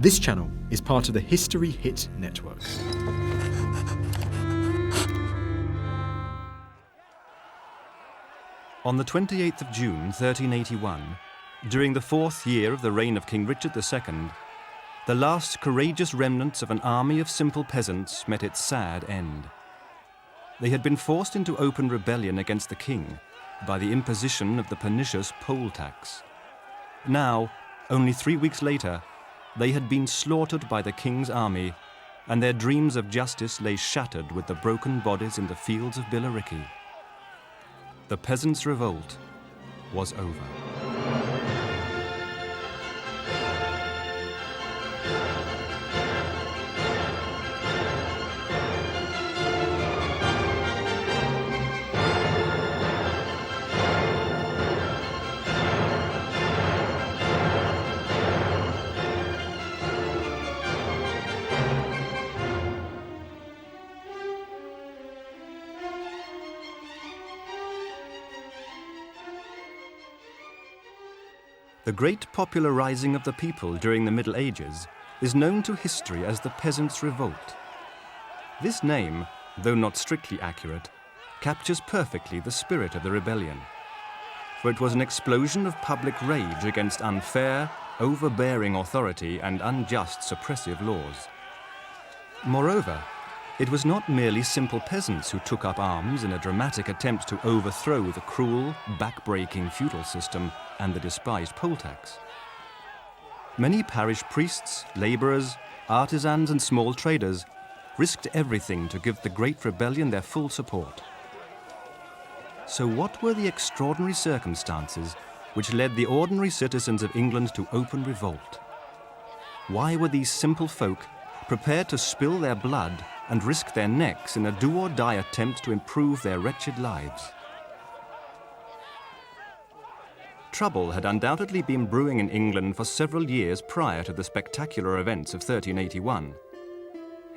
This channel is part of the History Hit network. On the 28th of June 1381, during the 4th year of the reign of King Richard II, the last courageous remnants of an army of simple peasants met its sad end. They had been forced into open rebellion against the king by the imposition of the pernicious poll tax. Now, only 3 weeks later, they had been slaughtered by the king's army, and their dreams of justice lay shattered with the broken bodies in the fields of Billericay. The Peasants' Revolt was over. The great popular rising of the people during the Middle Ages is known to history as the Peasants' Revolt. This name, though not strictly accurate, captures perfectly the spirit of the rebellion, for it was an explosion of public rage against unfair, overbearing authority and unjust suppressive laws. Moreover, it was not merely simple peasants who took up arms in a dramatic attempt to overthrow the cruel, back-breaking feudal system and the despised poll tax. Many parish priests, labourers, artisans and small traders risked everything to give the Great Rebellion their full support. So what were the extraordinary circumstances which led the ordinary citizens of England to open revolt? Why were these simple folk prepared to spill their blood and risk their necks in a do-or-die attempt to improve their wretched lives? Trouble had undoubtedly been brewing in England for several years prior to the spectacular events of 1381.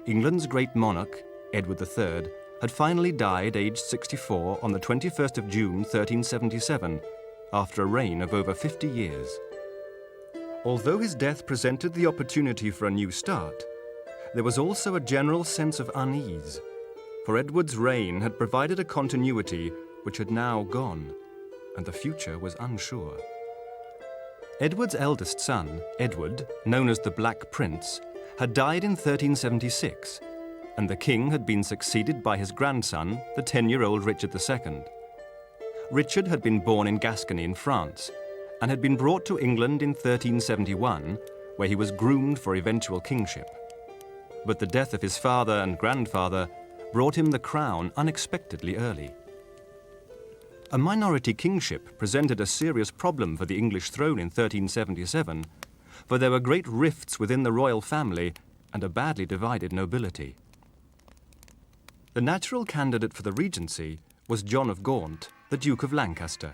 England's great monarch, Edward III, had finally died aged 64 on the 21st of June 1377, after a reign of over 50 years. Although his death presented the opportunity for a new start, there was also a general sense of unease, for Edward's reign had provided a continuity which had now gone, and the future was unsure. Edward's eldest son, Edward, known as the Black Prince, had died in 1376, and the king had been succeeded by his grandson, the 10-year-old Richard II. Richard had been born in Gascony in France, and had been brought to England in 1371, where he was groomed for eventual kingship. But the death of his father and grandfather brought him the crown unexpectedly early. A minority kingship presented a serious problem for the English throne in 1377, for there were great rifts within the royal family and a badly divided nobility. The natural candidate for the regency was John of Gaunt, the Duke of Lancaster.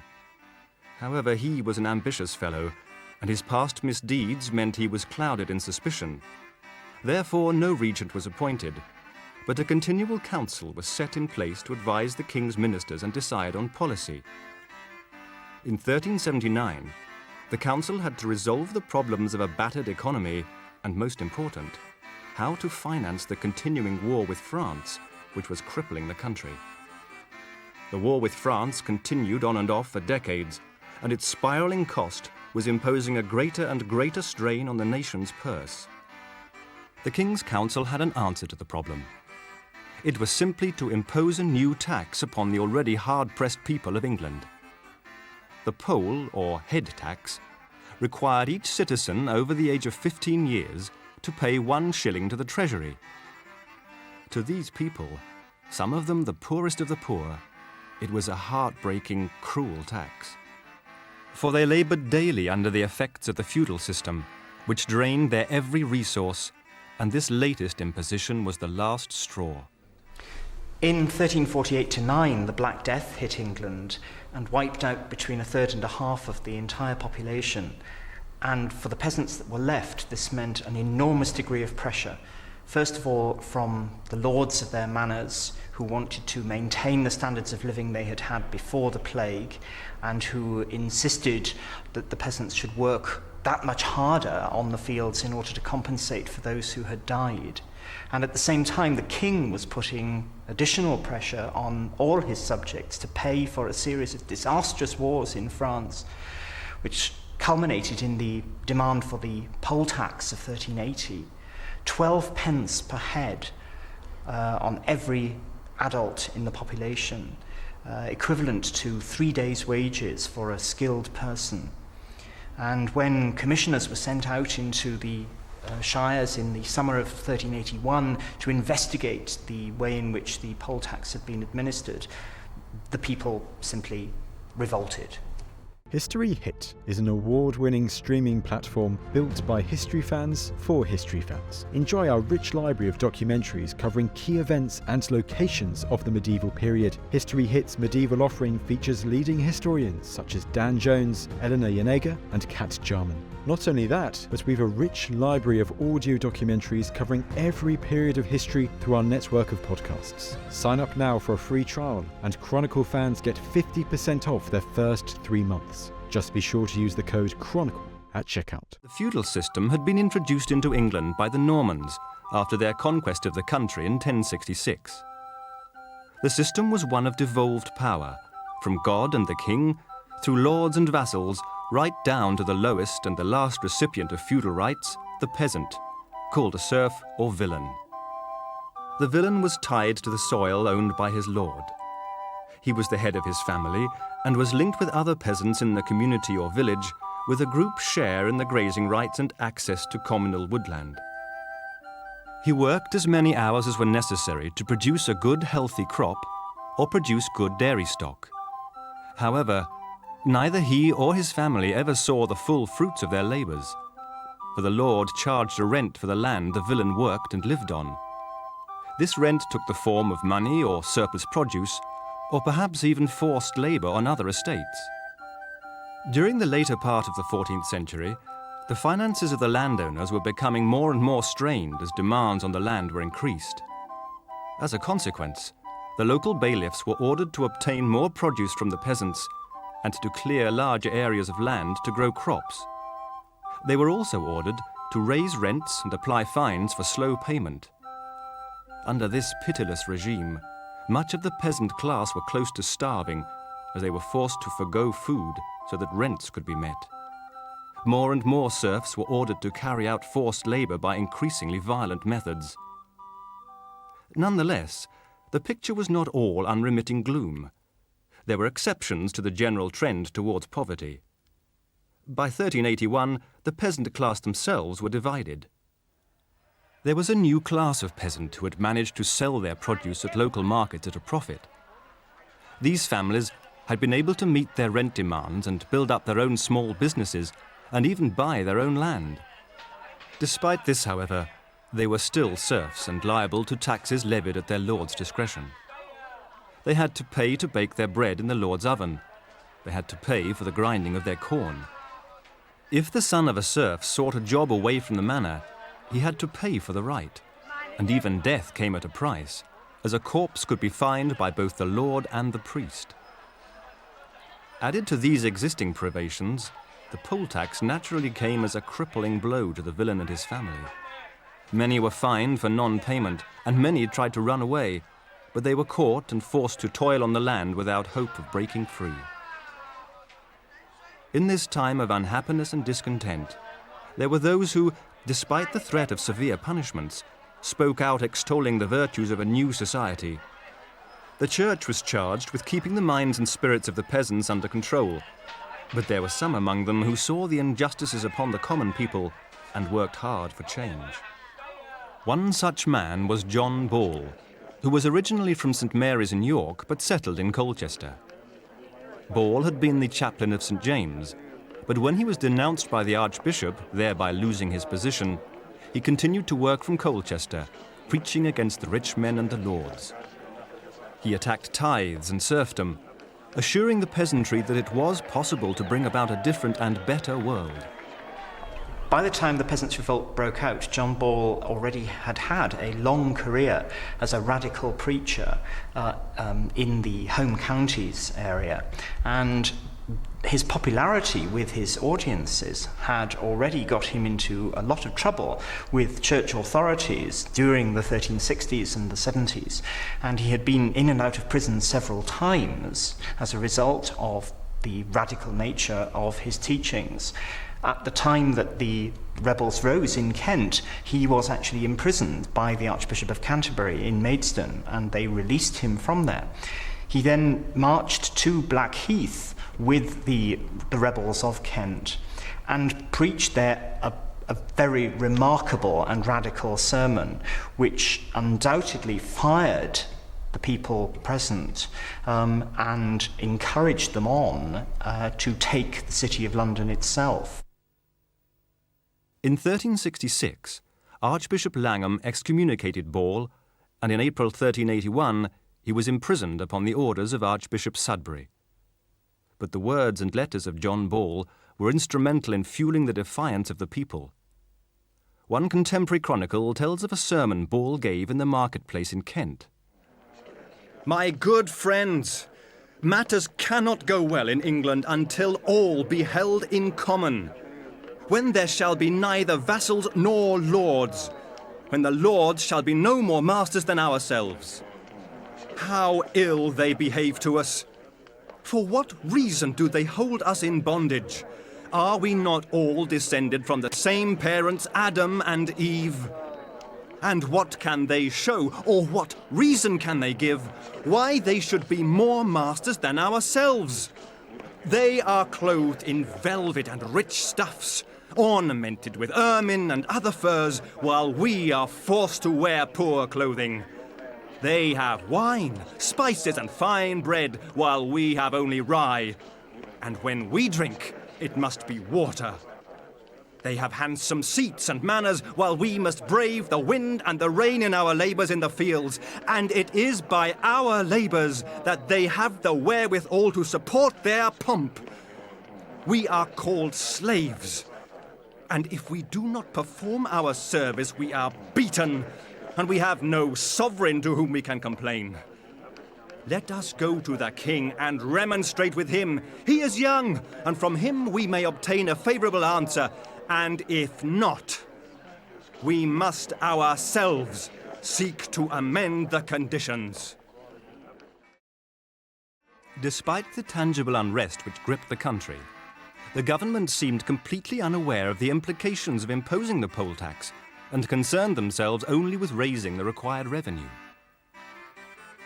However, he was an ambitious fellow, and his past misdeeds meant he was clouded in suspicion. Therefore, no regent was appointed, but a continual council was set in place to advise the king's ministers and decide on policy. In 1379, the council had to resolve the problems of a battered economy and, most important, how to finance the continuing war with France, which was crippling the country. The war with France continued on and off for decades, and its spiraling cost was imposing a greater and greater strain on the nation's purse. The King's Council had an answer to the problem. It was simply to impose a new tax upon the already hard-pressed people of England. The poll, or head tax, required each citizen over the age of 15 years to pay 1 shilling to the treasury. To these people, some of them the poorest of the poor, it was a heartbreaking, cruel tax. For they laboured daily under the effects of the feudal system, which drained their every resource, and this latest imposition was the last straw. In 1348-9, the Black Death hit England and wiped out between 1/3 and 1/2 of the entire population. And for the peasants that were left, this meant an enormous degree of pressure. First of all, from the lords of their manors, who wanted to maintain the standards of living they had had before the plague, and who insisted that the peasants should work that much harder on the fields in order to compensate for those who had died. And at the same time, the king was putting additional pressure on all his subjects to pay for a series of disastrous wars in France, which culminated in the demand for the poll tax of 1380, 12 pence per head on every adult in the population, equivalent to 3 days' wages for a skilled person. And when commissioners were sent out into the shires in the summer of 1381 to investigate the way in which the poll tax had been administered, the people simply revolted. History Hit is an award-winning streaming platform built by history fans for history fans. Enjoy our rich library of documentaries covering key events and locations of the medieval period. History Hit's medieval offering features leading historians such as Dan Jones, Eleanor Janega, and Kat Jarman. Not only that, but we've a rich library of audio documentaries covering every period of history through our network of podcasts. Sign up now for a free trial, and Chronicle fans get 50% off their first 3 months. Just be sure to use the code Chronicle at checkout. The feudal system had been introduced into England by the Normans after their conquest of the country in 1066. The system was one of devolved power, from God and the king, through lords and vassals, right down to the lowest and the last recipient of feudal rights, the peasant, called a serf or villein. The villein was tied to the soil owned by his lord. He was the head of his family and was linked with other peasants in the community or village with a group share in the grazing rights and access to communal woodland. He worked as many hours as were necessary to produce a good, healthy crop or produce good dairy stock. However, neither he or his family ever saw the full fruits of their labours, for the lord charged a rent for the land the villein worked and lived on. This rent took the form of money or surplus produce, or perhaps even forced labour on other estates. During the later part of the 14th century, the finances of the landowners were becoming more and more strained as demands on the land were increased. As a consequence, the local bailiffs were ordered to obtain more produce from the peasants and to clear larger areas of land to grow crops. They were also ordered to raise rents and apply fines for slow payment. Under this pitiless regime, much of the peasant class were close to starving, as they were forced to forgo food so that rents could be met. More and more serfs were ordered to carry out forced labour by increasingly violent methods. Nonetheless, the picture was not all unremitting gloom. There were exceptions to the general trend towards poverty. By 1381, the peasant class themselves were divided. There was a new class of peasant who had managed to sell their produce at local markets at a profit. These families had been able to meet their rent demands and build up their own small businesses and even buy their own land. Despite this, however, they were still serfs and liable to taxes levied at their lord's discretion. They had to pay to bake their bread in the lord's oven. They had to pay for the grinding of their corn. If the son of a serf sought a job away from the manor, he had to pay for the right, and even death came at a price, as a corpse could be fined by both the lord and the priest. Added to these existing privations, the poll tax naturally came as a crippling blow to the villein and his family. Many were fined for non-payment, and many tried to run away, but they were caught and forced to toil on the land without hope of breaking free. In this time of unhappiness and discontent, there were those who, despite the threat of severe punishments, spoke out extolling the virtues of a new society. The church was charged with keeping the minds and spirits of the peasants under control, but there were some among them who saw the injustices upon the common people and worked hard for change. One such man was John Ball, who was originally from St. Mary's in York but settled in Colchester. Ball had been the chaplain of St. James, but when he was denounced by the Archbishop, thereby losing his position, he continued to work from Colchester, preaching against the rich men and the lords. He attacked tithes and serfdom, assuring the peasantry that it was possible to bring about a different and better world. By the time the Peasants Revolt broke out, John Ball already had a long career as a radical preacher in the home counties area. And his popularity with his audiences had already got him into a lot of trouble with church authorities during the 1360s and the 70s, and he had been in and out of prison several times as a result of the radical nature of his teachings. At the time that the rebels rose in Kent, he was actually imprisoned by the Archbishop of Canterbury in Maidstone, and they released him from there. He then marched to Blackheath with the rebels of Kent and preached there a very remarkable and radical sermon, which undoubtedly fired the people present and encouraged them on to take the City of London itself. In 1366, Archbishop Langham excommunicated Ball, and in April 1381 he was imprisoned upon the orders of Archbishop Sudbury. But the words and letters of John Ball were instrumental in fueling the defiance of the people. One contemporary chronicle tells of a sermon Ball gave in the marketplace in Kent. "My good friends, matters cannot go well in England until all be held in common. When there shall be neither vassals nor lords, when the lords shall be no more masters than ourselves. How ill they behave to us! For what reason do they hold us in bondage? Are we not all descended from the same parents, Adam and Eve? And what can they show, or what reason can they give, why they should be more masters than ourselves? They are clothed in velvet and rich stuffs, ornamented with ermine and other furs, while we are forced to wear poor clothing. They have wine, spices and fine bread, while we have only rye. And when we drink, it must be water. They have handsome seats and manners, while we must brave the wind and the rain in our labours in the fields. And it is by our labours that they have the wherewithal to support their pomp. We are called slaves. And if we do not perform our service, we are beaten, and we have no sovereign to whom we can complain. Let us go to the king and remonstrate with him. He is young, and from him we may obtain a favourable answer. And if not, we must ourselves seek to amend the conditions." Despite the tangible unrest which gripped the country, the government seemed completely unaware of the implications of imposing the poll tax and concerned themselves only with raising the required revenue.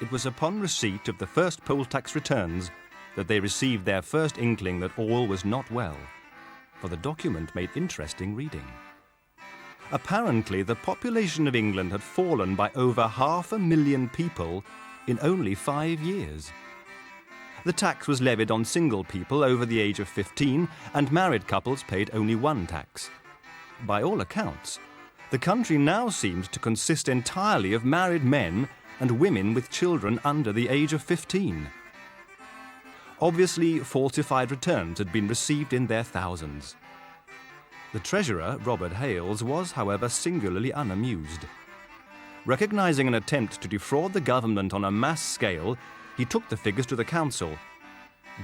It was upon receipt of the first poll tax returns that they received their first inkling that all was not well, for the document made interesting reading. Apparently, the population of England had fallen by over 500,000 people in only 5 years. The tax was levied on single people over the age of 15, and married couples paid only one tax. By all accounts, the country now seemed to consist entirely of married men and women with children under the age of 15. Obviously, falsified returns had been received in their thousands. The treasurer, Robert Hales, was, however, singularly unamused. Recognizing an attempt to defraud the government on a mass scale, he took the figures to the council.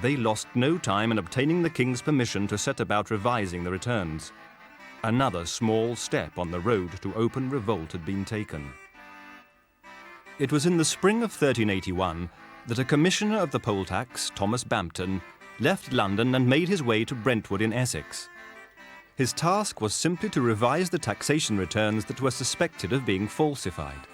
They lost no time in obtaining the king's permission to set about revising the returns. Another small step on the road to open revolt had been taken. It was in the spring of 1381 that a commissioner of the poll tax, Thomas Bampton, left London and made his way to Brentwood in Essex. His task was simply to revise the taxation returns that were suspected of being falsified.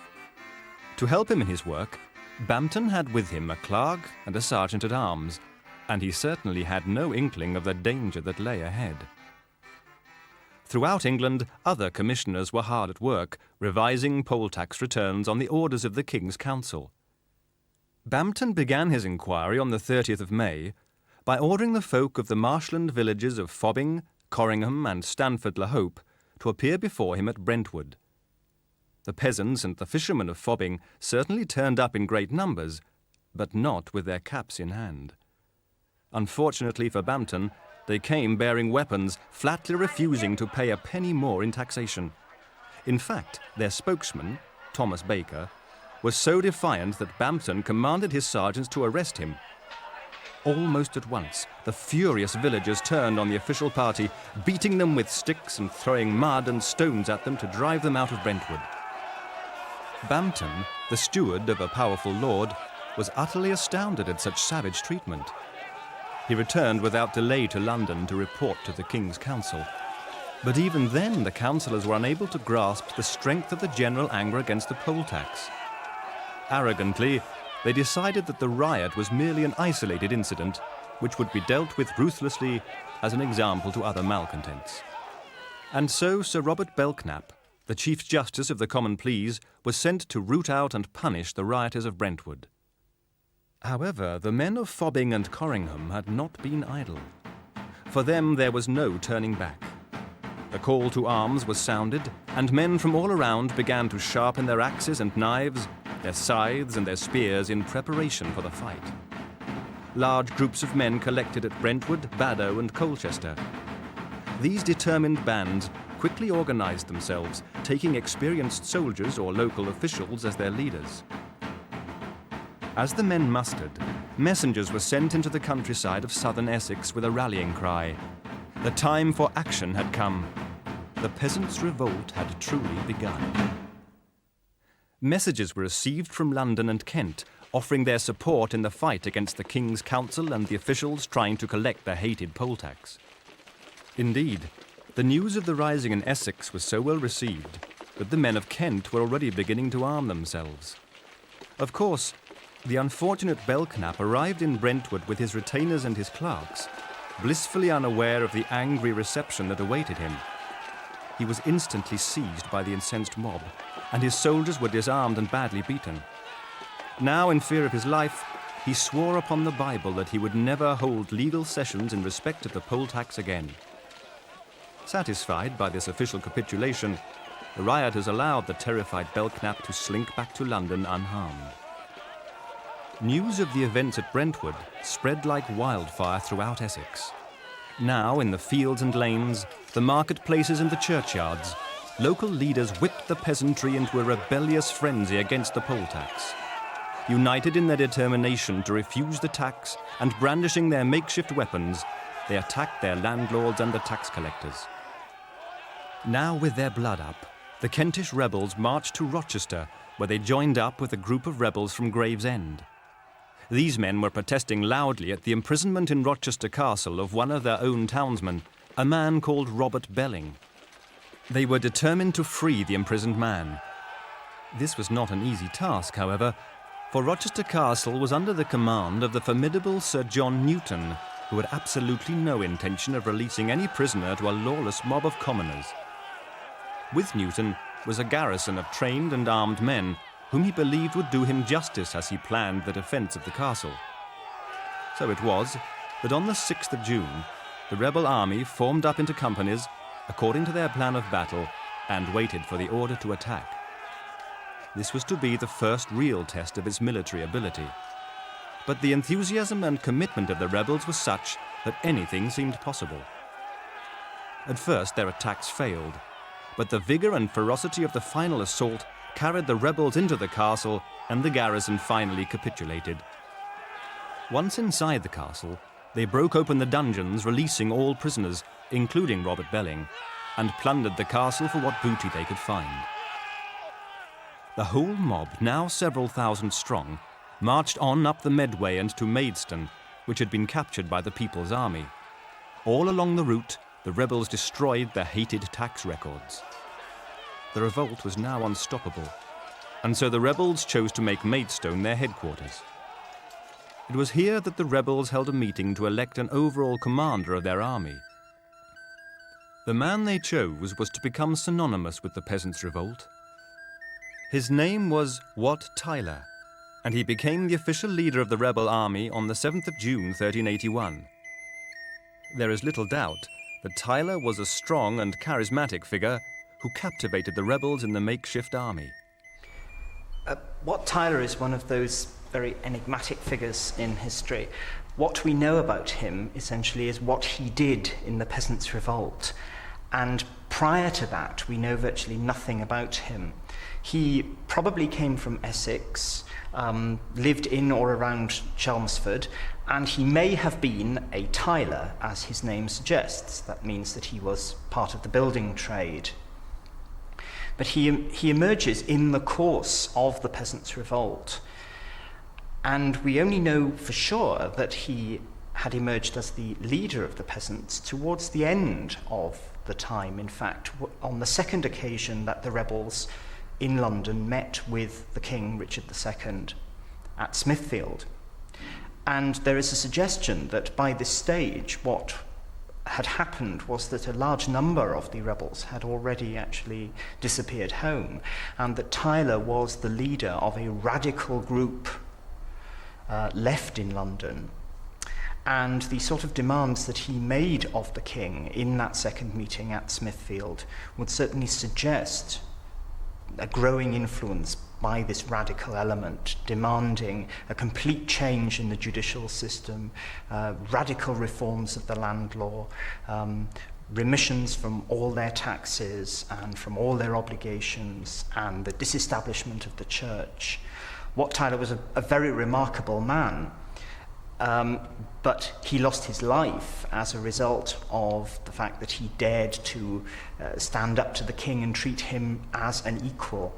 To help him in his work, Bampton had with him a clerk and a sergeant-at-arms, and he certainly had no inkling of the danger that lay ahead. Throughout England, other commissioners were hard at work, revising poll tax returns on the orders of the King's Council. Bampton began his inquiry on the 30th of May by ordering the folk of the marshland villages of Fobbing, Corringham and Stanford-le-Hope to appear before him at Brentwood. The peasants and the fishermen of Fobbing certainly turned up in great numbers, but not with their caps in hand. Unfortunately for Bampton, they came bearing weapons, flatly refusing to pay a penny more in taxation. In fact, their spokesman, Thomas Baker, was so defiant that Bampton commanded his sergeants to arrest him. almost at once, the furious villagers turned on the official party, beating them with sticks and throwing mud and stones at them to drive them out of Brentwood. Bampton, the steward of a powerful lord, was utterly astounded at such savage treatment. He returned without delay to London to report to the King's Council. But even then, the councillors were unable to grasp the strength of the general anger against the poll tax. Arrogantly, they decided that the riot was merely an isolated incident, which would be dealt with ruthlessly as an example to other malcontents. And so Sir Robert Belknap, the Chief Justice of the Common Pleas, was sent to root out and punish the rioters of Brentwood. However, the men of Fobbing and Corringham had not been idle. For them there was no turning back. The call to arms was sounded, and men from all around began to sharpen their axes and knives, their scythes and their spears in preparation for the fight. Large groups of men collected at Brentwood, Baddow and Colchester. These determined bands quickly organized themselves, taking experienced soldiers or local officials as their leaders. As the men mustered, messengers were sent into the countryside of southern Essex with a rallying cry. The time for action had come. The Peasants' Revolt had truly begun. Messages were received from London and Kent, offering their support in the fight against the King's Council and the officials trying to collect the hated poll tax. Indeed, the news of the rising in Essex was so well received that the men of Kent were already beginning to arm themselves. Of course, the unfortunate Belknap arrived in Brentwood with his retainers and his clerks, blissfully unaware of the angry reception that awaited him. He was instantly seized by the incensed mob, and his soldiers were disarmed and badly beaten. Now, in fear of his life, he swore upon the Bible that he would never hold legal sessions in respect of the poll tax again. Satisfied by this official capitulation, the rioters allowed the terrified Belknap to slink back to London unharmed. News of the events at Brentwood spread like wildfire throughout Essex. Now, in the fields and lanes, the marketplaces and the churchyards, local leaders whipped the peasantry into a rebellious frenzy against the poll tax. United in their determination to refuse the tax and brandishing their makeshift weapons, they attacked their landlords and the tax collectors. Now, with their blood up, the Kentish rebels marched to Rochester, where they joined up with a group of rebels from Gravesend. These men were protesting loudly at the imprisonment in Rochester Castle of one of their own townsmen, a man called Robert Belling. They were determined to free the imprisoned man. This was not an easy task, however, for Rochester Castle was under the command of the formidable Sir John Newton, who had absolutely no intention of releasing any prisoner to a lawless mob of commoners. With Newton was a garrison of trained and armed men, whom he believed would do him justice as he planned the defence of the castle. So it was that on the 6th of June, the rebel army formed up into companies according to their plan of battle and waited for the order to attack. This was to be the first real test of its military ability. But the enthusiasm and commitment of the rebels was such that anything seemed possible. At first their attacks failed, but the vigour and ferocity of the final assault carried the rebels into the castle, and the garrison finally capitulated. Once inside the castle, they broke open the dungeons, releasing all prisoners, including Robert Belling, and plundered the castle for what booty they could find. The whole mob, now several thousand strong, marched on up the Medway and to Maidstone, which had been captured by the People's Army. All along the route, the rebels destroyed their hated tax records. The revolt was now unstoppable, and so the rebels chose to make Maidstone their headquarters. It was here that the rebels held a meeting to elect an overall commander of their army. The man they chose was to become synonymous with the Peasants' Revolt. His name was Wat Tyler, and he became the official leader of the rebel army on the 7th of June 1381. There is little doubt that Tyler was a strong and charismatic figure who captivated the rebels in the makeshift army. Wat Tyler is one of those very enigmatic figures in history. What we know about him, essentially, is what he did in the Peasants' Revolt. And prior to that, we know virtually nothing about him. He probably came from Essex, lived in or around Chelmsford, and he may have been a tiler, as his name suggests. That means that he was part of the building trade. But he emerges in the course of the Peasants' Revolt, and we only know for sure that he had emerged as the leader of the peasants towards the end of the time. In fact, on the second occasion that the rebels in London met with the King, Richard II, at Smithfield. And there is a suggestion that by this stage, what had happened was that a large number of the rebels had already actually disappeared home, and that Tyler was the leader of a radical group left in London. And the sort of demands that he made of the king in that second meeting at Smithfield would certainly suggest a growing influence by this radical element, demanding a complete change in the judicial system, radical reforms of the land law, remissions from all their taxes and from all their obligations, and the disestablishment of the church. Wat Tyler was a very remarkable man, but he lost his life as a result of the fact that he dared to stand up to the king and treat him as an equal.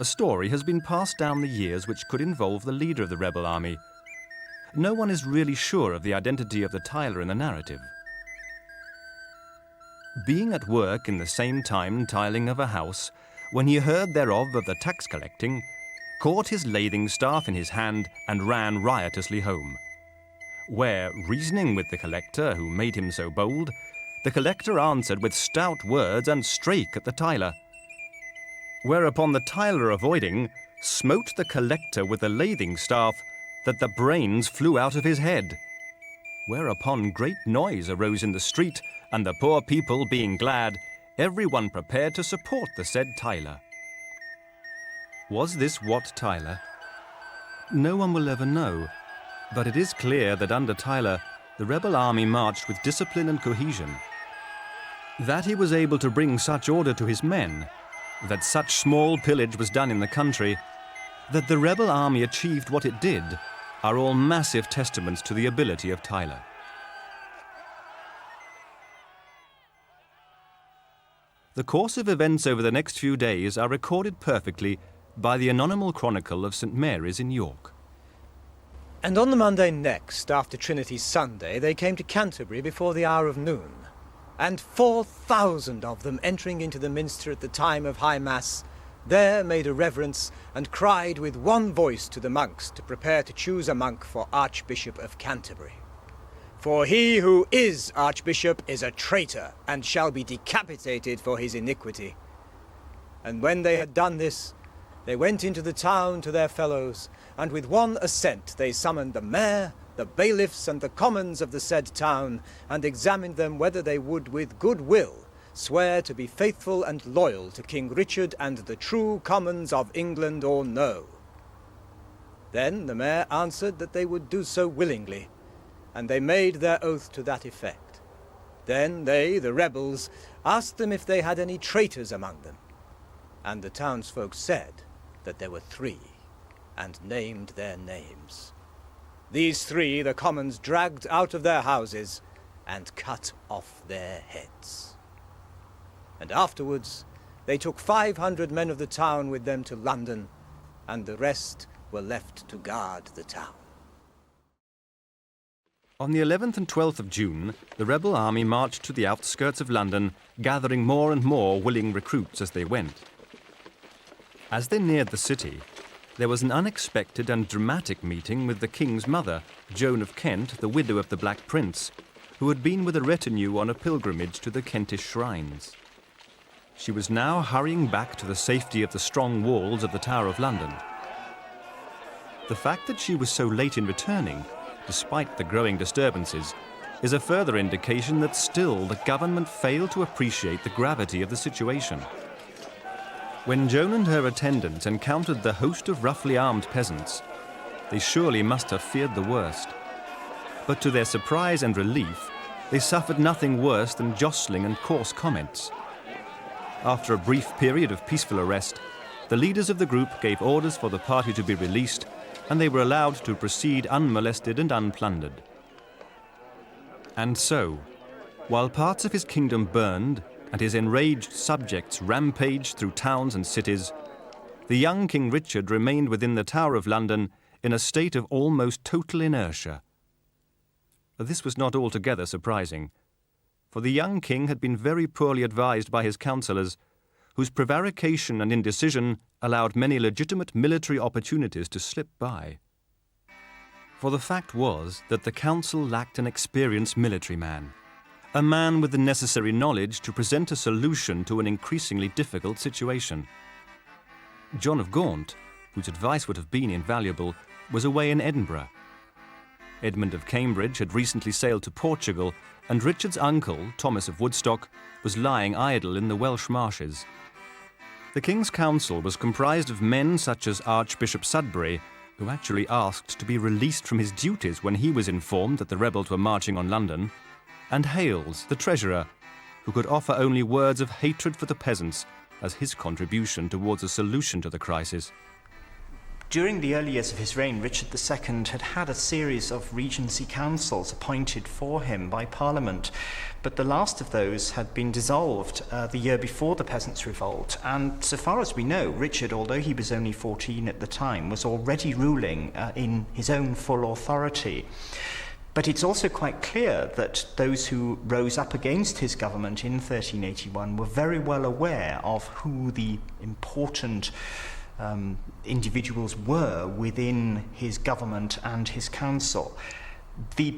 A story has been passed down the years which could involve the leader of the rebel army. No one is really sure of the identity of the tiler in the narrative. Being at work in the same time tiling of a house, when he heard thereof of the tax collecting, caught his lathing staff in his hand and ran riotously home, where, reasoning with the collector who made him so bold, the collector answered with stout words and strake at the tiler. Whereupon the tiler, avoiding, smote the collector with the lathing staff, that the brains flew out of his head. Whereupon great noise arose in the street, and the poor people being glad, every one prepared to support the said tiler. Was this Wat Tyler? No one will ever know, but it is clear that under Tyler, the rebel army marched with discipline and cohesion. That he was able to bring such order to his men, that such small pillage was done in the country, that the rebel army achieved what it did, are all massive testaments to the ability of Tyler. The course of events over the next few days are recorded perfectly by the anonymous Chronicle of St. Mary's in York. And on the Monday next, after Trinity Sunday, they came to Canterbury before the hour of noon. And 4,000 of them, entering into the minster at the time of High Mass, there made a reverence and cried with one voice to the monks to prepare to choose a monk for Archbishop of Canterbury. For he who is Archbishop is a traitor, and shall be decapitated for his iniquity. And when they had done this, they went into the town to their fellows, and with one assent they summoned the mayor, the bailiffs, and the commons of the said town, and examined them whether they would with good will swear to be faithful and loyal to King Richard and the true commons of England or no. Then the mayor answered that they would do so willingly, and they made their oath to that effect. Then they, the rebels, asked them if they had any traitors among them, and the townsfolk said that there were 3, and named their names. These 3 the commons dragged out of their houses and cut off their heads. And afterwards they took 500 men of the town with them to London, and the rest were left to guard the town. On the 11th and 12th of June, the rebel army marched to the outskirts of London, gathering more and more willing recruits as they went. As they neared the city, there was an unexpected and dramatic meeting with the king's mother, Joan of Kent, the widow of the Black Prince, who had been with a retinue on a pilgrimage to the Kentish shrines. She was now hurrying back to the safety of the strong walls of the Tower of London. The fact that she was so late in returning, despite the growing disturbances, is a further indication that still the government failed to appreciate the gravity of the situation. When Joan and her attendants encountered the host of roughly armed peasants, they surely must have feared the worst. But to their surprise and relief, they suffered nothing worse than jostling and coarse comments. After a brief period of peaceful arrest, the leaders of the group gave orders for the party to be released, and they were allowed to proceed unmolested and unplundered. And so, while parts of his kingdom burned and his enraged subjects rampaged through towns and cities, the young King Richard remained within the Tower of London in a state of almost total inertia. This was not altogether surprising, for the young king had been very poorly advised by his councillors, whose prevarication and indecision allowed many legitimate military opportunities to slip by. For the fact was that the council lacked an experienced military man, a man with the necessary knowledge to present a solution to an increasingly difficult situation. John of Gaunt, whose advice would have been invaluable, was away in Edinburgh. Edmund of Cambridge had recently sailed to Portugal, and Richard's uncle, Thomas of Woodstock, was lying idle in the Welsh marshes. The King's Council was comprised of men such as Archbishop Sudbury, who actually asked to be released from his duties when he was informed that the rebels were marching on London, and Hales, the treasurer, who could offer only words of hatred for the peasants as his contribution towards a solution to the crisis. During the early years of his reign, Richard II had had a series of regency councils appointed for him by Parliament, but the last of those had been dissolved the year before the Peasants Revolt, and so far as we know, Richard, although he was only 14 at the time, was already ruling in his own full authority. But it's also quite clear that those who rose up against his government in 1381 were very well aware of who the important individuals were within his government and his council. The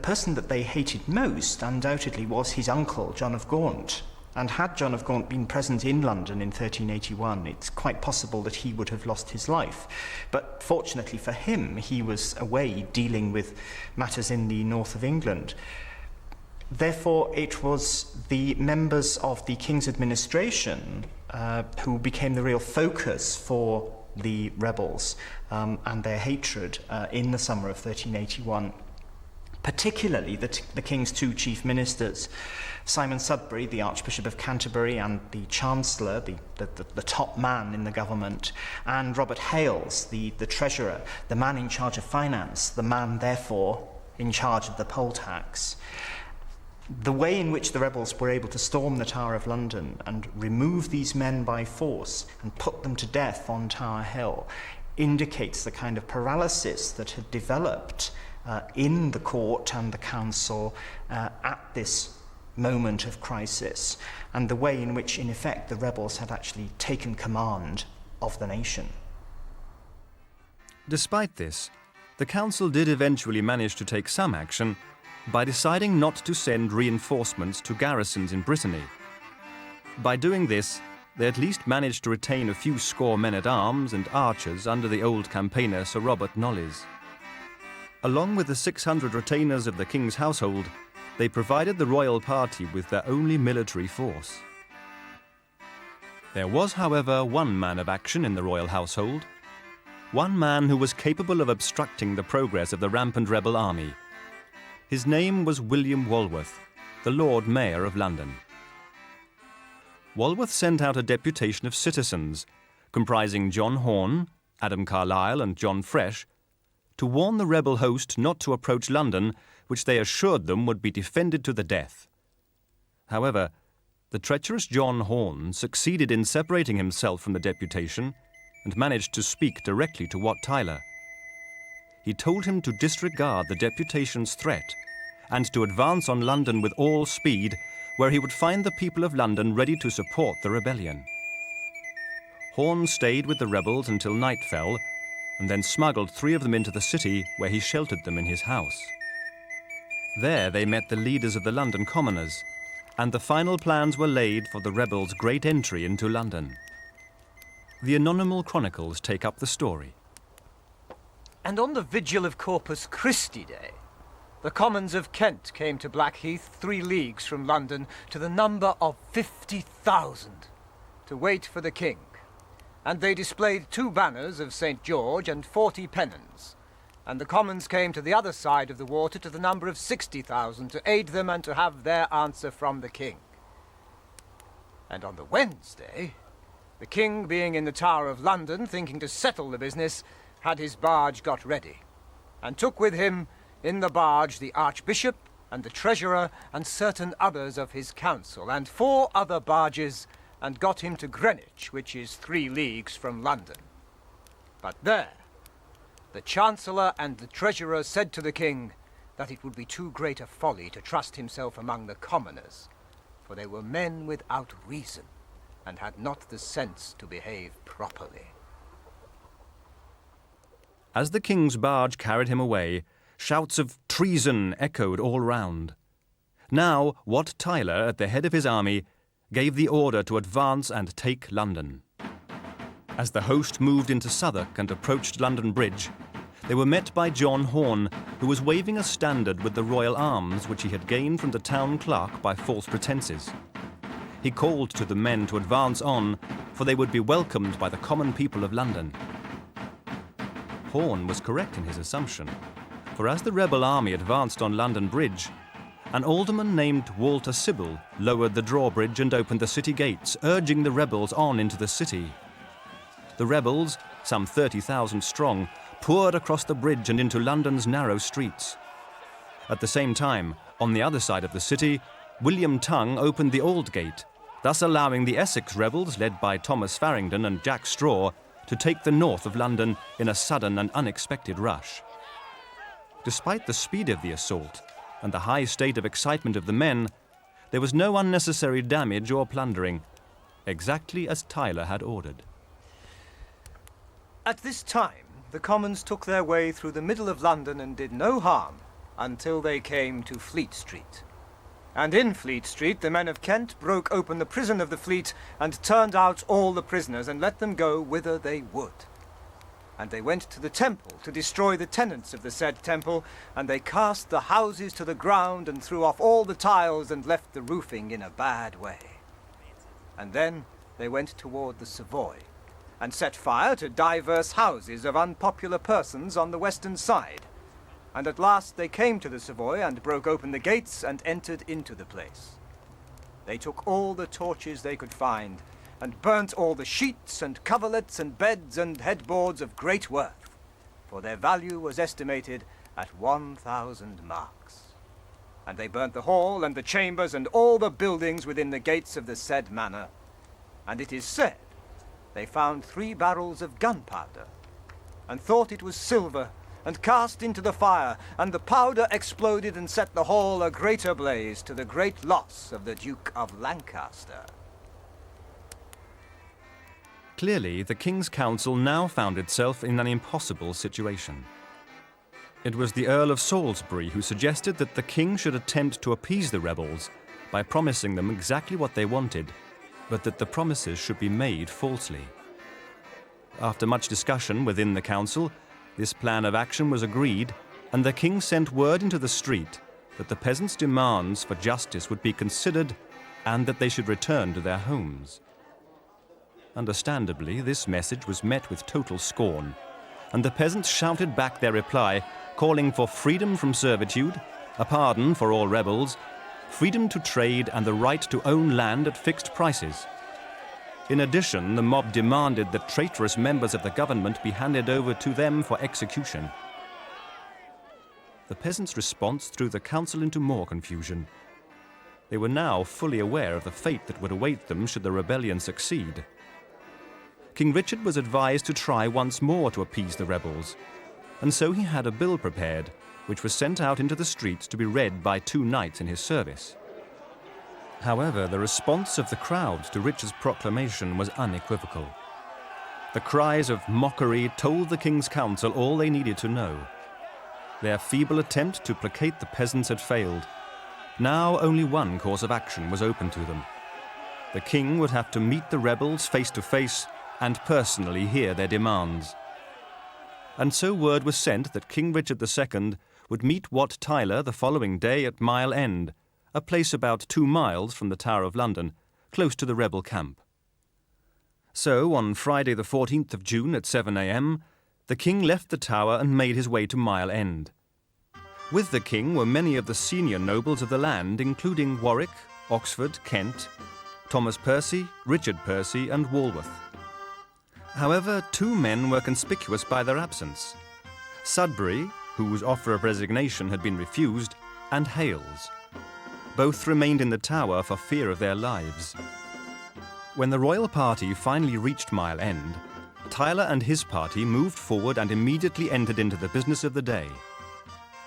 person that they hated most undoubtedly was his uncle, John of Gaunt. And had John of Gaunt been present in London in 1381, it's quite possible that he would have lost his life. But fortunately for him, he was away dealing with matters in the north of England. Therefore, it was the members of the King's administration who became the real focus for the rebels and their hatred in the summer of 1381. Particularly the King's two chief ministers, Simon Sudbury, the Archbishop of Canterbury, and the Chancellor, the top man in the government, and Robert Hales, the Treasurer, the man in charge of finance, the man, therefore, in charge of the poll tax. The way in which the rebels were able to storm the Tower of London and remove these men by force and put them to death on Tower Hill indicates the kind of paralysis that had developed in the court and the council at this moment of crisis, and the way in which, in effect, the rebels had actually taken command of the nation. Despite this, the council did eventually manage to take some action by deciding not to send reinforcements to garrisons in Brittany. By doing this, they at least managed to retain a few score men-at-arms and archers under the old campaigner Sir Robert Knollys. Along with the 600 retainers of the king's household, they provided the royal party with their only military force. There was, however, one man of action in the royal household, one man who was capable of obstructing the progress of the rampant rebel army. His name was William Walworth, the Lord Mayor of London. Walworth sent out a deputation of citizens, comprising John Horne, Adam Carlyle, and John Fresh, to warn the rebel host not to approach London, which they assured them would be defended to the death. However, the treacherous John Horne succeeded in separating himself from the deputation and managed to speak directly to Wat Tyler. He told him to disregard the deputation's threat and to advance on London with all speed, where he would find the people of London ready to support the rebellion. Horne stayed with the rebels until night fell, and then smuggled 3 of them into the city, where he sheltered them in his house. There they met the leaders of the London commoners, and the final plans were laid for the rebels' great entry into London. The anonymous chronicles take up the story. And on the vigil of Corpus Christi Day, the commons of Kent came to Blackheath, 3 leagues from London, to the number of 50,000, to wait for the king. And they displayed 2 banners of St. George and 40 pennons, and the commons came to the other side of the water to the number of 60,000 to aid them and to have their answer from the king. And on the Wednesday, the king, being in the Tower of London, thinking to settle the business, had his barge got ready, and took with him in the barge the archbishop and the treasurer and certain others of his council, and 4 other barges, and got him to Greenwich, which is 3 leagues from London. But there, the chancellor and the treasurer said to the king that it would be too great a folly to trust himself among the commoners, for they were men without reason, and had not the sense to behave properly. As the king's barge carried him away, shouts of treason echoed all round. Now Wat Tyler, at the head of his army, gave the order to advance and take London. As the host moved into Southwark and approached London Bridge, they were met by John Horne, who was waving a standard with the royal arms which he had gained from the town clerk by false pretences. He called to the men to advance on, for they would be welcomed by the common people of London. Horne was correct in his assumption, for as the rebel army advanced on London Bridge, an alderman named Walter Sibyl lowered the drawbridge and opened the city gates, urging the rebels on into the city. The rebels, some 30,000 strong, poured across the bridge and into London's narrow streets. At the same time, on the other side of the city, William Tongue opened the Old Gate, thus allowing the Essex rebels, led by Thomas Farringdon and Jack Straw, to take the north of London in a sudden and unexpected rush. Despite the speed of the assault and the high state of excitement of the men, there was no unnecessary damage or plundering, exactly as Tyler had ordered. At this time, the commons took their way through the middle of London and did no harm until they came to Fleet Street. And in Fleet Street, the men of Kent broke open the prison of the Fleet and turned out all the prisoners and let them go whither they would. And they went to the temple to destroy the tenants of the said temple, and they cast the houses to the ground and threw off all the tiles and left the roofing in a bad way. And then they went toward the Savoy, and set fire to divers houses of unpopular persons on the western side. And at last they came to the Savoy and broke open the gates and entered into the place. They took all the torches they could find, and burnt all the sheets and coverlets and beds and headboards of great worth, for their value was estimated at 1,000 marks. And they burnt the hall and the chambers and all the buildings within the gates of the said manor. And it is said they found 3 barrels of gunpowder, and thought it was silver, and cast into the fire, and the powder exploded and set the hall a greater blaze, to the great loss of the Duke of Lancaster. Clearly, the King's Council now found itself in an impossible situation. It was the Earl of Salisbury who suggested that the king should attempt to appease the rebels by promising them exactly what they wanted, but that the promises should be made falsely. After much discussion within the council, this plan of action was agreed, and the king sent word into the street that the peasants' demands for justice would be considered and that they should return to their homes. Understandably, this message was met with total scorn, and the peasants shouted back their reply, calling for freedom from servitude, a pardon for all rebels, freedom to trade, and the right to own land at fixed prices. In addition, the mob demanded that traitorous members of the government be handed over to them for execution. The peasants' response threw the council into more confusion. They were now fully aware of the fate that would await them should the rebellion succeed. King Richard was advised to try once more to appease the rebels, and so he had a bill prepared, which was sent out into the streets to be read by 2 knights in his service. However, the response of the crowd to Richard's proclamation was unequivocal. The cries of mockery told the King's Council all they needed to know. Their feeble attempt to placate the peasants had failed. Now only one course of action was open to them. The king would have to meet the rebels face to face and personally hear their demands. And so word was sent that King Richard II would meet Wat Tyler the following day at Mile End, a place about 2 miles from the Tower of London, close to the rebel camp. So, on Friday the 14th of June at 7 a.m., the king left the Tower and made his way to Mile End. With the king were many of the senior nobles of the land, including Warwick, Oxford, Kent, Thomas Percy, Richard Percy, and Walworth. However, two men were conspicuous by their absence: Sudbury, whose offer of resignation had been refused, and Hales. Both remained in the Tower for fear of their lives. When the royal party finally reached Mile End, Tyler and his party moved forward and immediately entered into the business of the day.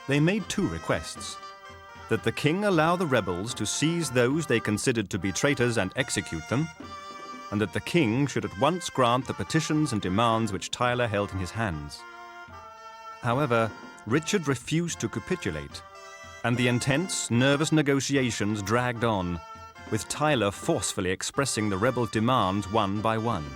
They made two requests: that the king allow the rebels to seize those they considered to be traitors and execute them, and that the king should at once grant the petitions and demands which Tyler held in his hands. However, Richard refused to capitulate, and the intense, nervous negotiations dragged on, with Tyler forcefully expressing the rebel demands one by one.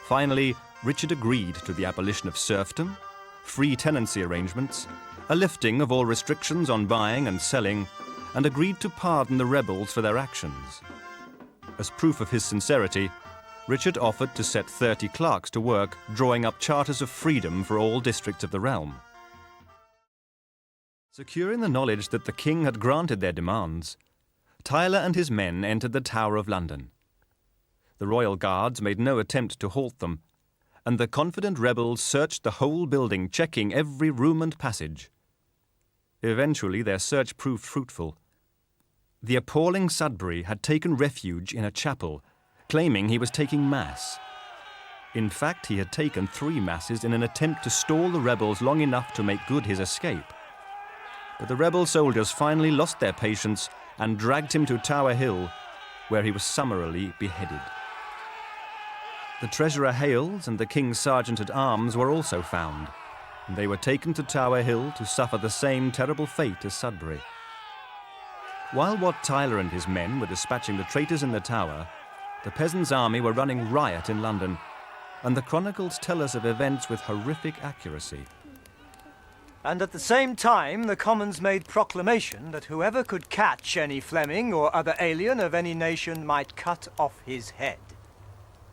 Finally, Richard agreed to the abolition of serfdom, free tenancy arrangements, a lifting of all restrictions on buying and selling, and agreed to pardon the rebels for their actions. As proof of his sincerity, Richard offered to set 30 clerks to work drawing up charters of freedom for all districts of the realm. Secure in the knowledge that the king had granted their demands, Tyler and his men entered the Tower of London. The royal guards made no attempt to halt them, and the confident rebels searched the whole building, checking every room and passage. Eventually, their search proved fruitful. The appalling Sudbury had taken refuge in a chapel, claiming he was taking Mass. In fact, he had taken 3 masses in an attempt to stall the rebels long enough to make good his escape. But the rebel soldiers finally lost their patience and dragged him to Tower Hill, where he was summarily beheaded. The treasurer Hales and the king's sergeant-at-arms were also found, and they were taken to Tower Hill to suffer the same terrible fate as Sudbury. While Wat Tyler and his men were dispatching the traitors in the Tower, the peasants' army were running riot in London, and the chronicles tell us of events with horrific accuracy. And at the same time, the Commons made proclamation that whoever could catch any Fleming or other alien of any nation might cut off his head.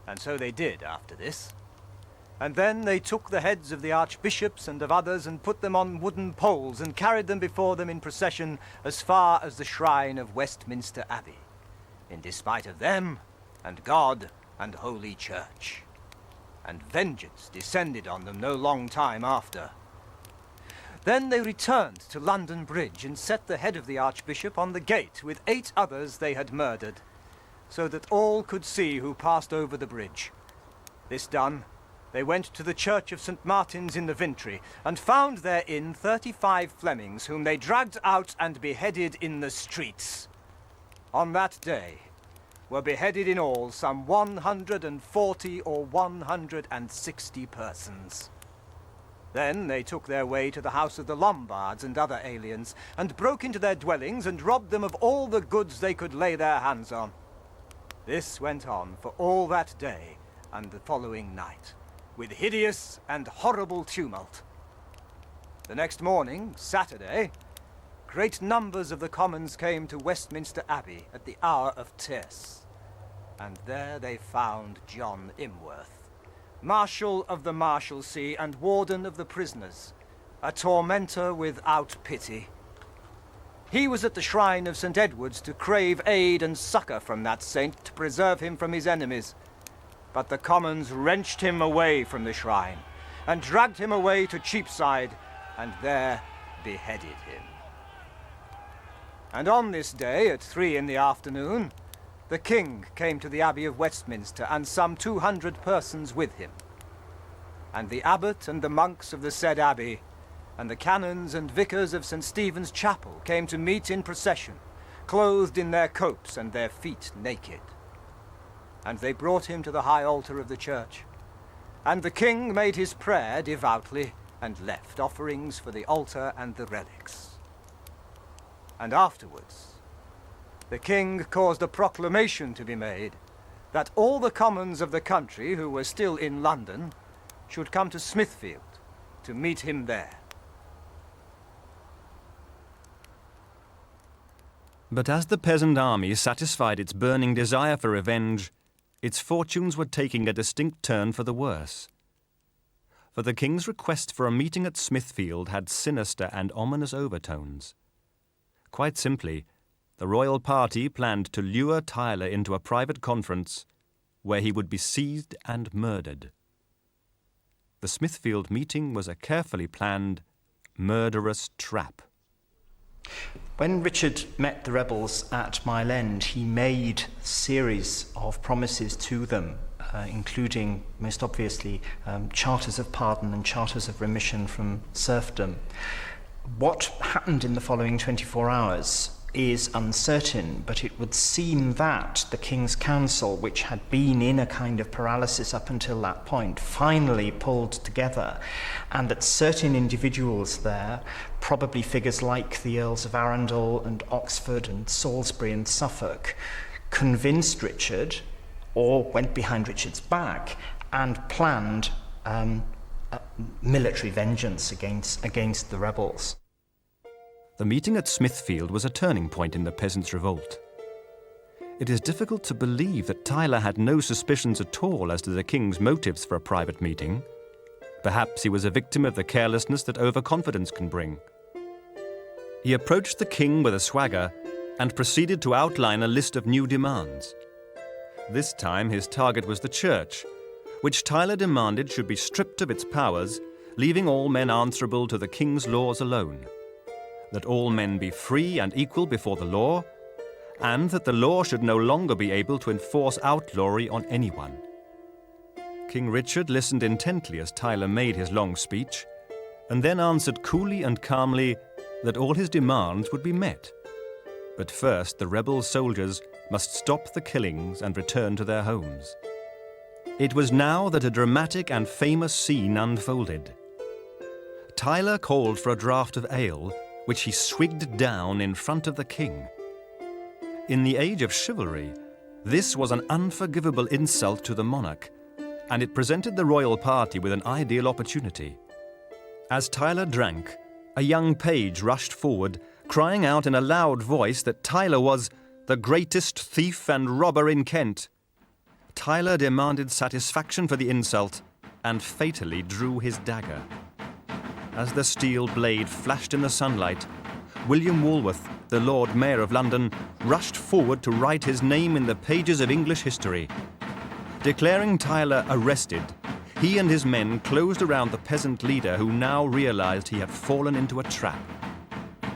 And so they did after this. And then they took the heads of the archbishops and of others and put them on wooden poles and carried them before them in procession as far as the shrine of Westminster Abbey, in despite of them and God and Holy Church. And vengeance descended on them no long time after. Then they returned to London Bridge and set the head of the archbishop on the gate with 8 others they had murdered, so that all could see who passed over the bridge. This done, they went to the church of St. Martin's in the Vintry, and found therein 35 Flemings, whom they dragged out and beheaded in the streets. On that day were beheaded in all some 140 or 160 persons. Then they took their way to the house of the Lombards and other aliens, and broke into their dwellings and robbed them of all the goods they could lay their hands on. This went on for all that day and the following night, with hideous and horrible tumult. The next morning, Saturday, great numbers of the Commons came to Westminster Abbey at the hour of tierce, and there they found John Imworth, Marshal of the Marshalsea and Warden of the prisoners, a tormentor without pity. He was at the shrine of St. Edward's to crave aid and succour from that saint to preserve him from his enemies. But the Commons wrenched him away from the shrine and dragged him away to Cheapside and there beheaded him. And on this day, at 3 in the afternoon, the king came to the Abbey of Westminster and some 200 persons with him. And the abbot and the monks of the said abbey and the canons and vicars of St. Stephen's Chapel came to meet in procession, clothed in their copes and their feet naked. And they brought him to the high altar of the church. And the king made his prayer devoutly and left offerings for the altar and the relics. And afterwards, the king caused a proclamation to be made that all the commons of the country who were still in London should come to Smithfield to meet him there. But as the peasant army satisfied its burning desire for revenge, its fortunes were taking a distinct turn for the worse. for the king's request for a meeting at Smithfield had sinister and ominous overtones. Quite simply, the royal party planned to lure Tyler into a private conference where he would be seized and murdered. The Smithfield meeting was a carefully planned, murderous trap. When Richard met the rebels at Mile End, he made a series of promises to them, including, most obviously, charters of pardon and charters of remission from serfdom. What happened in the following 24 hours is uncertain, but it would seem that the King's Council, which had been in a kind of paralysis up until that point, finally pulled together, and that certain individuals there, probably figures like the Earls of Arundel and Oxford and Salisbury and Suffolk, convinced Richard, or went behind Richard's back, and planned military vengeance against the rebels. The meeting at Smithfield was a turning point in the Peasants' Revolt. It is difficult to believe that Tyler had no suspicions at all as to the king's motives for a private meeting. Perhaps he was a victim of the carelessness that overconfidence can bring. He approached the king with a swagger and proceeded to outline a list of new demands. This time his target was the church, which Tyler demanded should be stripped of its powers, leaving all men answerable to the king's laws alone. That all men be free and equal before the law, and that the law should no longer be able to enforce outlawry on anyone. King Richard listened intently as Tyler made his long speech, and then answered coolly and calmly that all his demands would be met. But first the rebel soldiers must stop the killings and return to their homes. It was now that a dramatic and famous scene unfolded. Tyler called for a draught of ale, which he swigged down in front of the king. In the age of chivalry, this was an unforgivable insult to the monarch, and it presented the royal party with an ideal opportunity. As Tyler drank, a young page rushed forward, crying out in a loud voice that Tyler was the greatest thief and robber in Kent. Tyler demanded satisfaction for the insult and fatally drew his dagger. As the steel blade flashed in the sunlight, William Walworth, the Lord Mayor of London, rushed forward to write his name in the pages of English history. Declaring Tyler arrested, he and his men closed around the peasant leader who now realized he had fallen into a trap.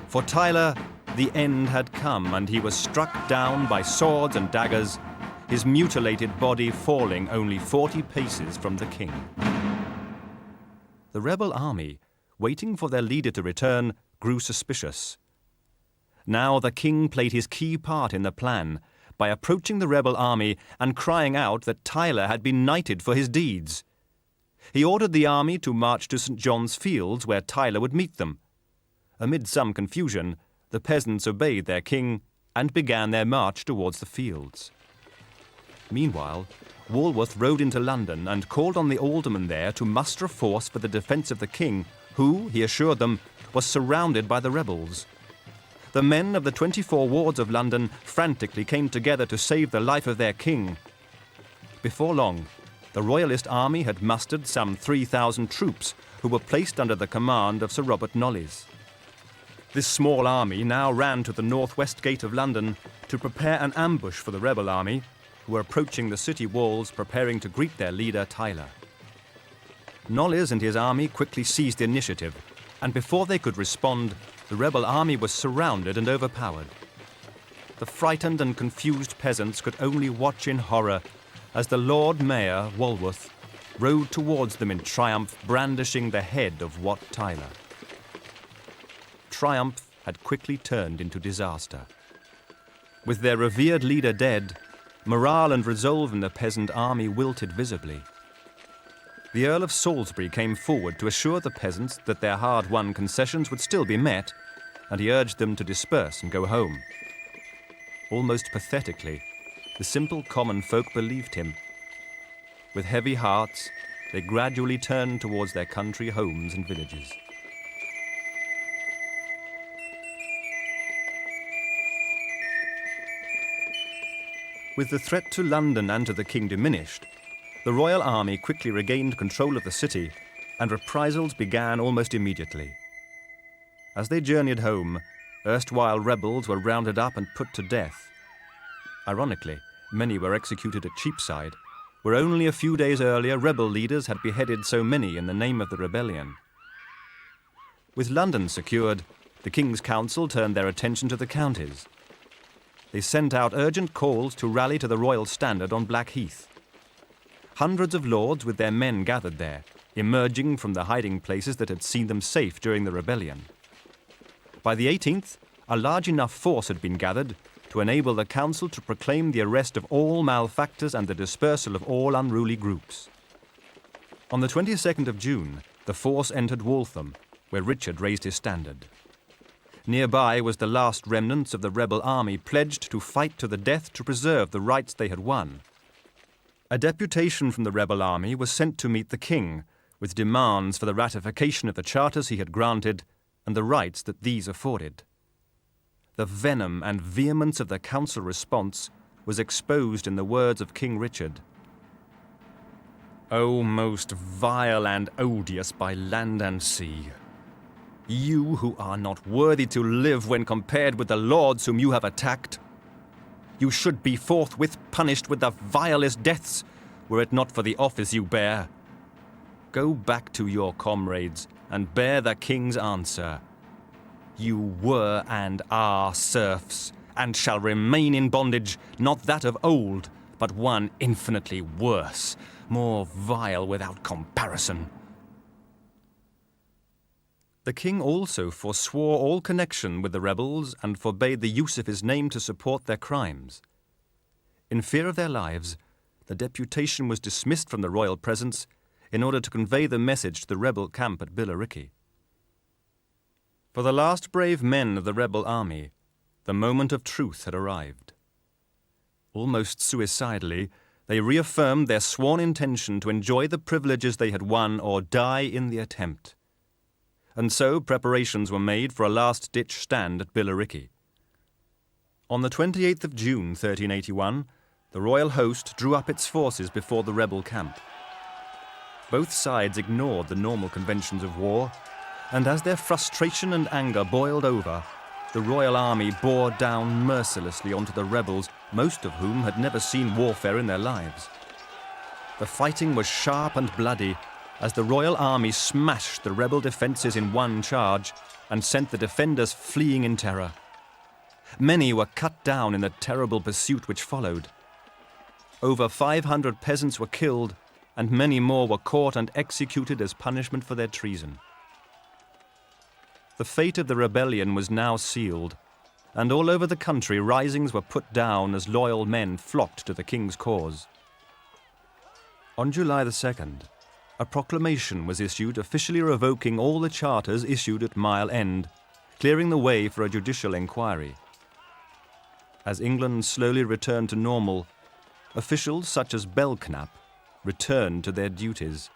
For Tyler, the end had come and he was struck down by swords and daggers, his mutilated body falling only 40 paces from the king. The rebel army, waiting for their leader to return, grew suspicious. Now the king played his key part in the plan by approaching the rebel army and crying out that Tyler had been knighted for his deeds. He ordered the army to march to St. John's Fields, where Tyler would meet them. Amid some confusion, the peasants obeyed their king and began their march towards the fields. Meanwhile, Walworth rode into London and called on the aldermen there to muster a force for the defence of the king, who, he assured them, was surrounded by the rebels. The men of the 24 wards of London frantically came together to save the life of their king. Before long, the royalist army had mustered some 3,000 troops who were placed under the command of Sir Robert Knollys. This small army now ran to the northwest gate of London to prepare an ambush for the rebel army, who were approaching the city walls preparing to greet their leader, Tyler. Knollys and his army quickly seized the initiative, and before they could respond, the rebel army was surrounded and overpowered. The frightened and confused peasants could only watch in horror as the Lord Mayor, Walworth, rode towards them in triumph, brandishing the head of Wat Tyler. Triumph had quickly turned into disaster. With their revered leader dead, morale and resolve in the peasant army wilted visibly. The Earl of Salisbury came forward to assure the peasants that their hard-won concessions would still be met, and he urged them to disperse and go home. Almost pathetically, the simple common folk believed him. With heavy hearts, they gradually turned towards their country homes and villages. With the threat to London and to the king diminished, the royal army quickly regained control of the city and reprisals began almost immediately. As they journeyed home, erstwhile rebels were rounded up and put to death. Ironically, many were executed at Cheapside, where only a few days earlier rebel leaders had beheaded so many in the name of the rebellion. With London secured, the King's Council turned their attention to the counties. They sent out urgent calls to rally to the royal standard on Blackheath. Hundreds of lords with their men gathered there, emerging from the hiding places that had seen them safe during the rebellion. By the 18th, a large enough force had been gathered to enable the council to proclaim the arrest of all malefactors and the dispersal of all unruly groups. On the 22nd of June, the force entered Waltham, where Richard raised his standard. Nearby was the last remnants of the rebel army pledged to fight to the death to preserve the rights they had won. A deputation from the rebel army was sent to meet the king, with demands for the ratification of the charters he had granted and the rights that these afforded. The venom and vehemence of the council response was exposed in the words of King Richard. "O most vile and odious by land and sea, you who are not worthy to live when compared with the lords whom you have attacked, you should be forthwith punished with the vilest deaths, were it not for the office you bear. Go back to your comrades and bear the king's answer. You were and are serfs, and shall remain in bondage, not that of old, but one infinitely worse, more vile without comparison." The king also forswore all connection with the rebels and forbade the use of his name to support their crimes. In fear of their lives, the deputation was dismissed from the royal presence in order to convey the message to the rebel camp at Billericay. For the last brave men of the rebel army, the moment of truth had arrived. Almost suicidally, they reaffirmed their sworn intention to enjoy the privileges they had won or die in the attempt. And so preparations were made for a last-ditch stand at Billericay. On the 28th of June 1381, the royal host drew up its forces before the rebel camp. Both sides ignored the normal conventions of war, and as their frustration and anger boiled over, the royal army bore down mercilessly onto the rebels, most of whom had never seen warfare in their lives. The fighting was sharp and bloody, as the royal army smashed the rebel defences in one charge and sent the defenders fleeing in terror. Many were cut down in the terrible pursuit which followed. Over 500 peasants were killed, and many more were caught and executed as punishment for their treason. The fate of the rebellion was now sealed, and all over the country risings were put down as loyal men flocked to the king's cause. On July the 2nd, a proclamation was issued officially revoking all the charters issued at Mile End, clearing the way for a judicial inquiry. As England slowly returned to normal, officials such as Belknap returned to their duties,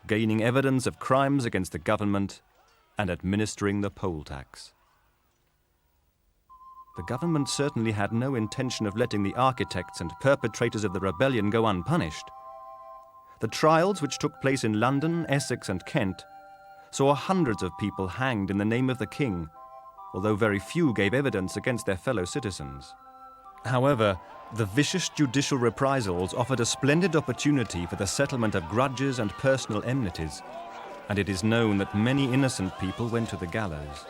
gaining evidence of crimes against the government and administering the poll tax. The government certainly had no intention of letting the architects and perpetrators of the rebellion go unpunished. The trials which took place in London, Essex and Kent saw hundreds of people hanged in the name of the king, although very few gave evidence against their fellow citizens. However, the vicious judicial reprisals offered a splendid opportunity for the settlement of grudges and personal enmities, and it is known that many innocent people went to the gallows.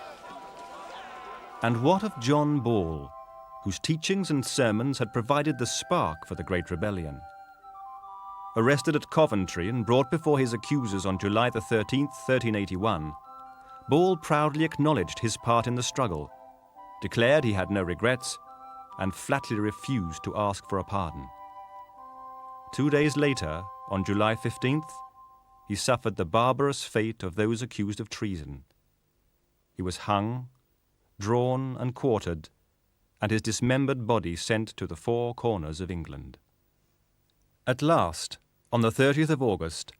And what of John Ball, whose teachings and sermons had provided the spark for the Great Rebellion? Arrested at Coventry and brought before his accusers on July the 13th, 1381, Ball proudly acknowledged his part in the struggle, declared he had no regrets, and flatly refused to ask for a pardon. 2 days later, on July 15th, he suffered the barbarous fate of those accused of treason. He was hung, drawn and quartered, and his dismembered body sent to the four corners of England. At last, on the 30th of August,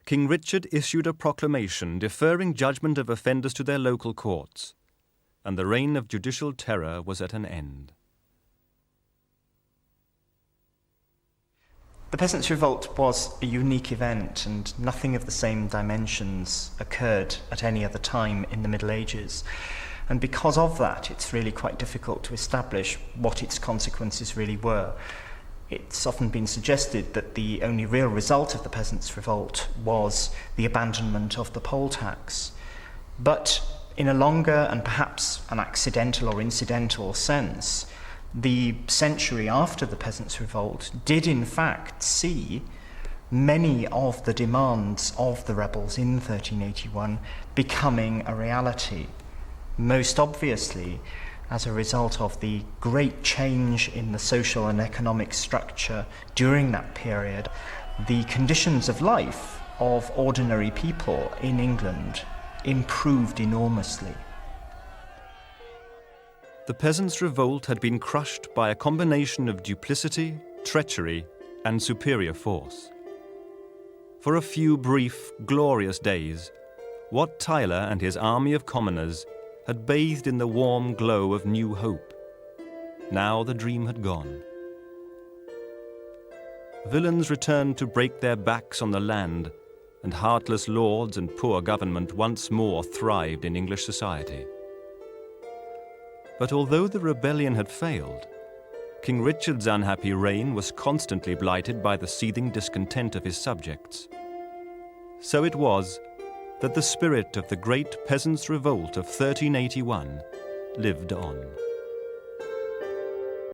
King Richard issued a proclamation deferring judgment of offenders to their local courts, and the reign of judicial terror was at an end. The Peasants' Revolt was a unique event, and nothing of the same dimensions occurred at any other time in the Middle Ages. And because of that, it's really quite difficult to establish what its consequences really were. It's often been suggested that the only real result of the Peasants' Revolt was the abandonment of the poll tax. But in a longer and perhaps an accidental or incidental sense, the century after the Peasants' Revolt did in fact see many of the demands of the rebels in 1381 becoming a reality, most obviously as a result of the great change in the social and economic structure during that period. The conditions of life of ordinary people in England improved enormously. The Peasants' Revolt had been crushed by a combination of duplicity, treachery, and superior force. For a few brief, glorious days, Wat Tyler and his army of commoners had bathed in the warm glow of new hope. Now the dream had gone. Villains returned to break their backs on the land, and heartless lords and poor government once more thrived in English society. But although the rebellion had failed, King Richard's unhappy reign was constantly blighted by the seething discontent of his subjects. So it was that the spirit of the great Peasants' Revolt of 1381 lived on.